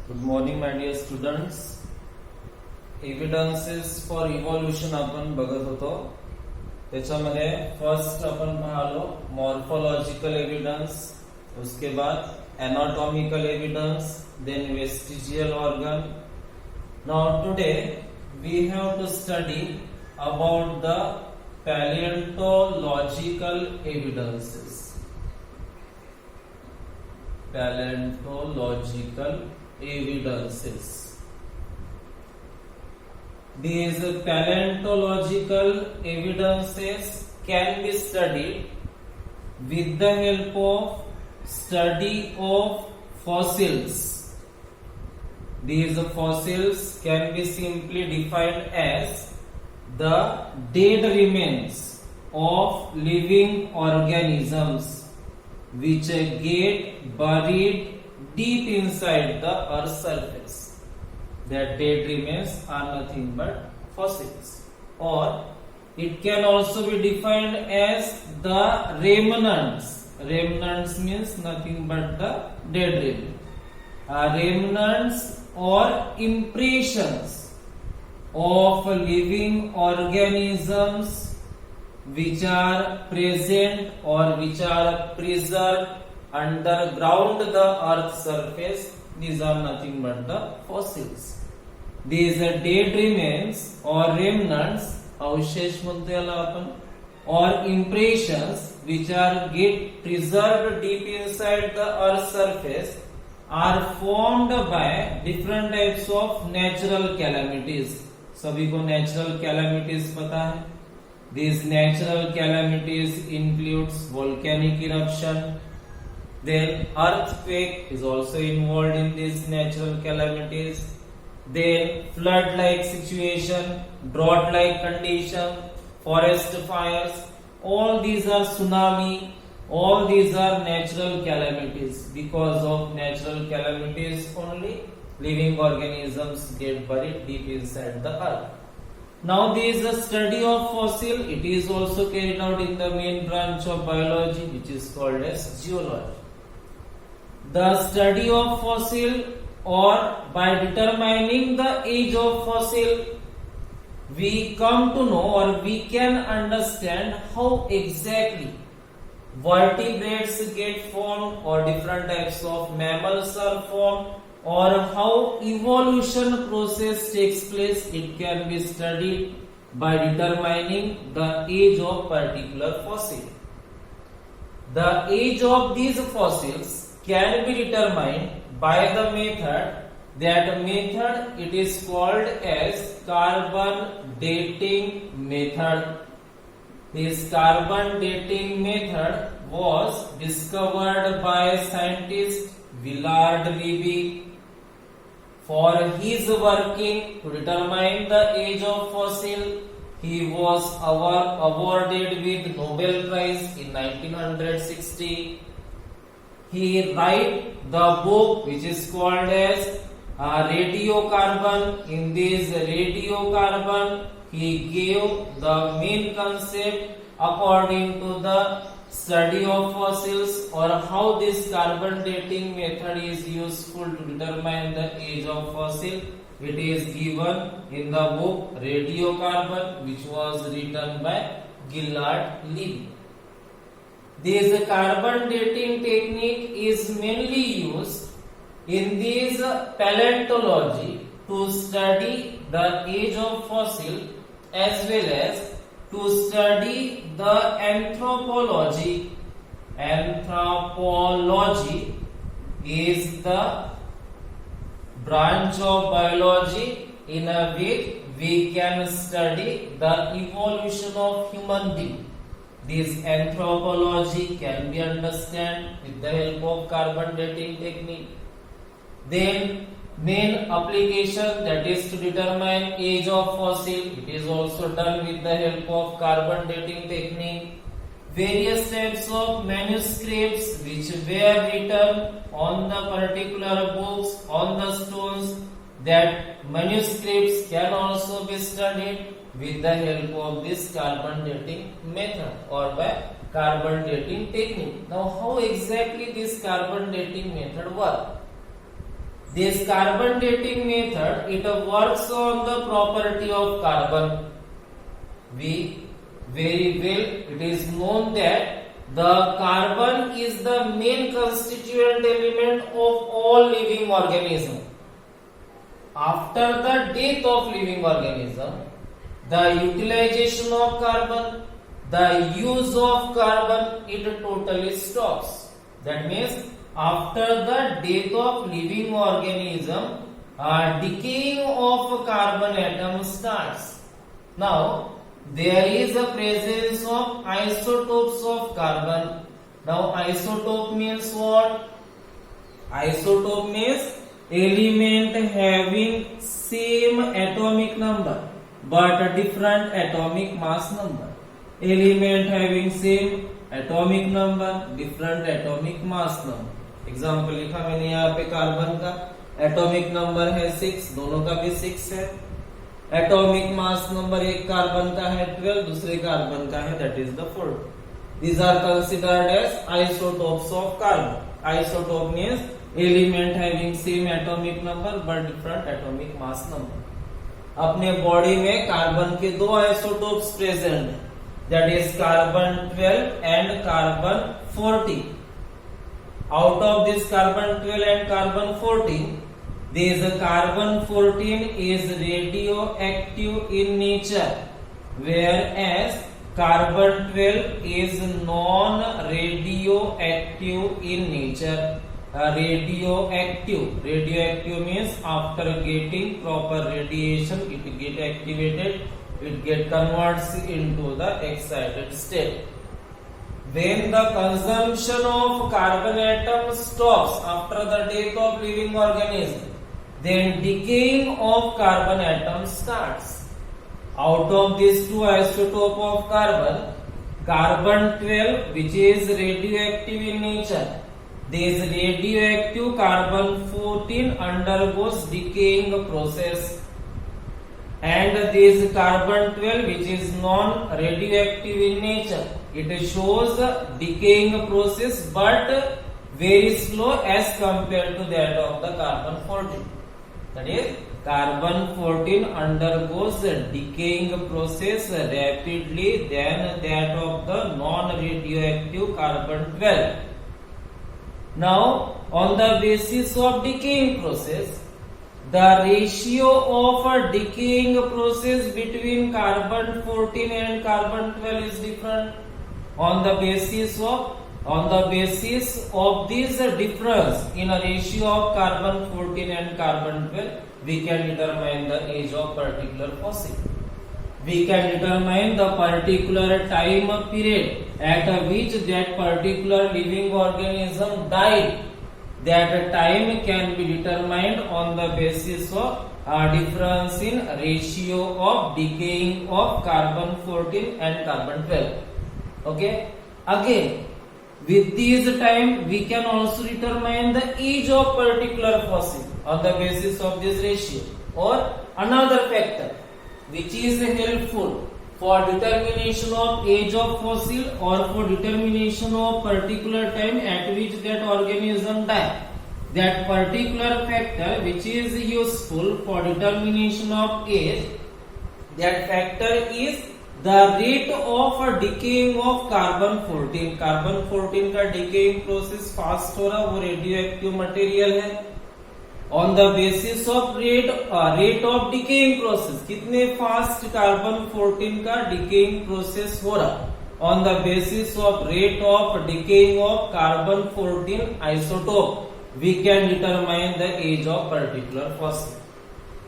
Good morning my dear students. Evidences for evolution आपण बघत होतो. त्याच्यामध्ये फर्स्ट आपण पाहलो मॉर्फोलॉजिकल एव्हिडन्स, उसके बाद anatomical evidence, then vestigial organ. Now today we have to study about the paleontological evidences. Paleontological evidences. These paleontological evidences can be studied with the help of study of fossils. These fossils can be simply defined as the dead remains of living organisms which get buried deep inside the earth's surface. Their dead remains are nothing but fossils. Or it can also be defined as the remnants. Remnants means nothing but the dead remains. Remnants or impressions of living organisms which are present or which are preserved underground the earth's surface. These are nothing but the fossils. These are dead remains or remnants, अवशेष म्हणतो याला आपण, or impressions which are get preserved deep inside the earth's surface are formed by different types of natural calamities. सभी को natural calamities पता है. These natural calamities includes volcanic eruption. Then earthquake is also involved in these natural calamities. Then flood-like situation, drought-like condition, forest fires. All these are tsunami. All these are natural calamities. Because of natural calamities only living organisms get buried deep inside the earth. Now there is a study of fossil. It is also carried out in the main branch of biology, which is called as geology. The study of fossil, or by determining the age of fossil, we come to know or we can understand how exactly vertebrates get formed or different types of mammals are formed, or how evolution process takes place. It can be studied by determining the age of particular fossil. The age of these fossils can be determined by the method. That method it is called as carbon dating method. This carbon dating method was discovered by scientist Willard Libby. For his working to determine the age of fossil, he was awarded with Nobel Prize in 1960. He wrote the book which is called as Radiocarbon. In this Radiocarbon, he gave the main concept according to the study of fossils, or how this carbon dating method is useful to determine the age of fossil. It is given in the book Radiocarbon, which was written by Willard Libby. This carbon dating technique is mainly used in this paleontology to study the age of fossil, as well as to study the anthropology. Anthropology is the branch of biology in which we can study the evolution of human being. This anthropology can be understood with the help of carbon dating technique. Then main application, that is to determine age of fossil, it is also done with the help of carbon dating technique. Various types of manuscripts which were written on the particular books, on the stones, that manuscripts can also be studied with the help of this carbon dating method or by carbon dating technique. Now how exactly this carbon dating method works? This carbon dating method, it works on the property of carbon. We very well, it is known that the carbon is the main constituent element of all living organism. After the death of living organism, the utilization of carbon, the use of carbon, it totally stops. That means after the death of living organism, decaying of carbon atom starts. Now there is a presence of isotopes of carbon. Now isotope means what? Isotope means element having same atomic number but different atomic mass number. Element having same atomic number, different atomic mass number. Example लिखा मैंने यहाँ पे carbon का atomic number है 6, दोनों का भी 6 है. एटॉमिक मास नंबर एक कार्बन का है 12, दूसरे कार्बन का है that is the 4. These are considered as isotopes of carbon. Isotope means element having same atomic number but different atomic mass number. अपने बॉडी में कार्बन के दो आइसोटोप्स प्रेजेंट है, that is carbon 12 and carbon 14. Out of this carbon 12 and carbon 14, this carbon 14 is radioactive in nature, whereas carbon 12 is non-radioactive in nature. Radioactive means after getting proper radiation, it get activated, it get converts into the excited state. When the consumption of carbon atom stops after the death of living organism, then decaying of carbon atom starts. Out of these two isotopes of carbon, carbon 12, which is radioactive in nature, this radioactive carbon 14 undergoes decaying process, and this carbon 12, which is non-radioactive in nature, it shows decaying process but very slow as compared to that of the carbon 14. That is, carbon 14 undergoes decaying process rapidly than that of the non-radioactive carbon 12. Now, on the basis of decaying process, the ratio of a decaying process between carbon 14 and carbon 12 is different. On the basis of this difference in a ratio of carbon 14 and carbon 12, we can determine the age of particular fossil. We can determine the particular time period at which that particular living organism died. That time can be determined on the basis of difference in ratio of decaying of carbon 14 and carbon 12. Okay, again with this time we can also determine the age of particular fossil on the basis of this ratio. Or another factor which is helpful for determination of age of fossil or for determination of particular time at which that organism died, that particular factor which is useful for determination of age, that factor is the rate of decaying of carbon 14. Carbon 14 का decaying process fast हो रहा, वो radioactive material है. On the basis of rate of decaying process, कितने fast carbon 14 का decaying process हो रहा, on the basis of rate of decaying of carbon 14 isotope, we can determine the age of particular fossil.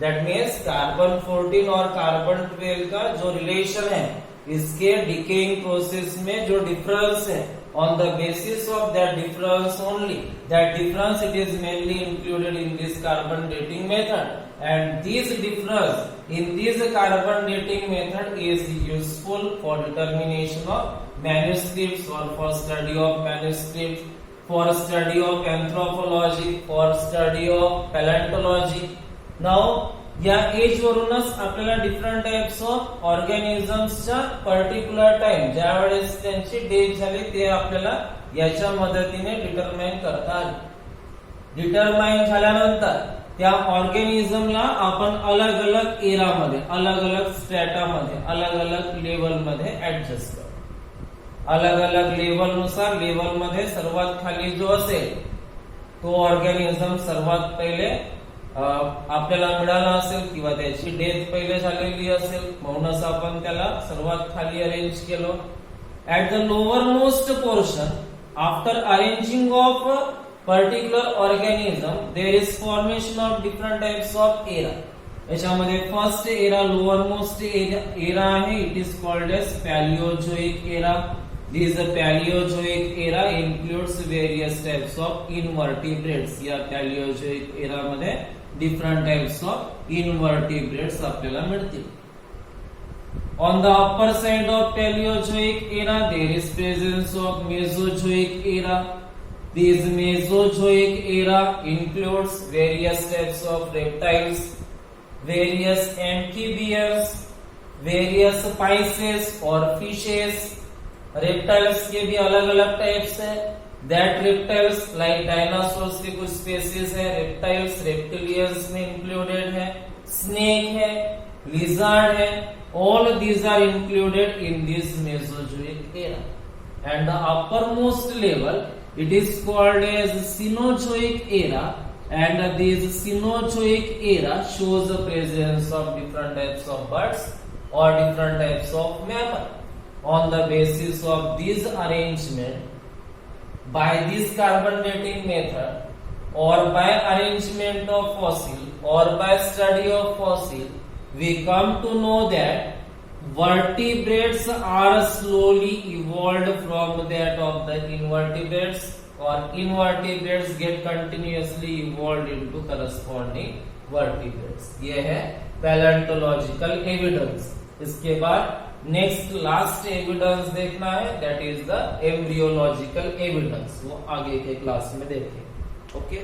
That means carbon 14 और carbon 12 का जो relation है, इसके decaying process में जो डिफरेंस है, on the basis of that difference only, that difference it is mainly included in this carbon dating method, and this difference in this carbon dating method is useful for determination of manuscripts or for study of manuscripts, for study of anthropology, for study of paleontology. Now या age वरूनच आपल्याला different types of ऑर्गॅनिझम्सच्या particular time ज्या वेळेस त्यांची death झाली ते आपल्याला याच्या मदतीने डिटरमाइन करता आले. डिटरमाइन झाल्यानंतर त्या ऑर्गॅनिझमला आपण अलग अलग एरामध्ये, अलग अलग स्ट्रॅटामध्ये, अलग अलग लेवलमध्ये ऍडजस्ट करतो. अलग अलग लेवल नुसार, लेवल मध्ये सर्वात खाली जो असेल तो ऑर्गॅनिझम सर्वात पहिले आपल्याला मिळाला असेल किंवा त्याची डेथ पहिले झालेली असेल, म्हणूनच आपण त्याला सर्वात खाली अरेंज केलं. At the lowermost portion after arranging of particular organism there is formation of different types of era. याच्यामध्ये first era, lowermost era आहे, it is called as Palaeozoic era. This Paleozoic era includes various types of invertebrates. या Paleozoic era मध्ये different types of invertebrates आपल्याला मिळतील. On the upper side of Paleozoic era, there is presence of Mesozoic era. This Mesozoic era includes various types of reptiles, various amphibians, various pisces or fishes. Reptiles के भी अलग अलग types है. That reptiles like dinosaurs के कुछ species है, reptiles reptilians में included है, स्नेक है, लिजर्ड है. All these are included in this Mesozoic era. And the upper most level it is called as Cenozoic era. And this Cenozoic era shows the presence of different types of birds or different types of mammals. On the basis of this arrangement, by this carbon dating method or by arrangement of fossil or by study of fossil, we come to know that vertebrates are slowly evolved from that of the invertebrates, or invertebrates get continuously evolved into corresponding vertebrates. ये है paleontological evidence. इसके बाद next last evidence देखना है, that is the embryological evidence. वो आगे के class में देखेंगे. ओके.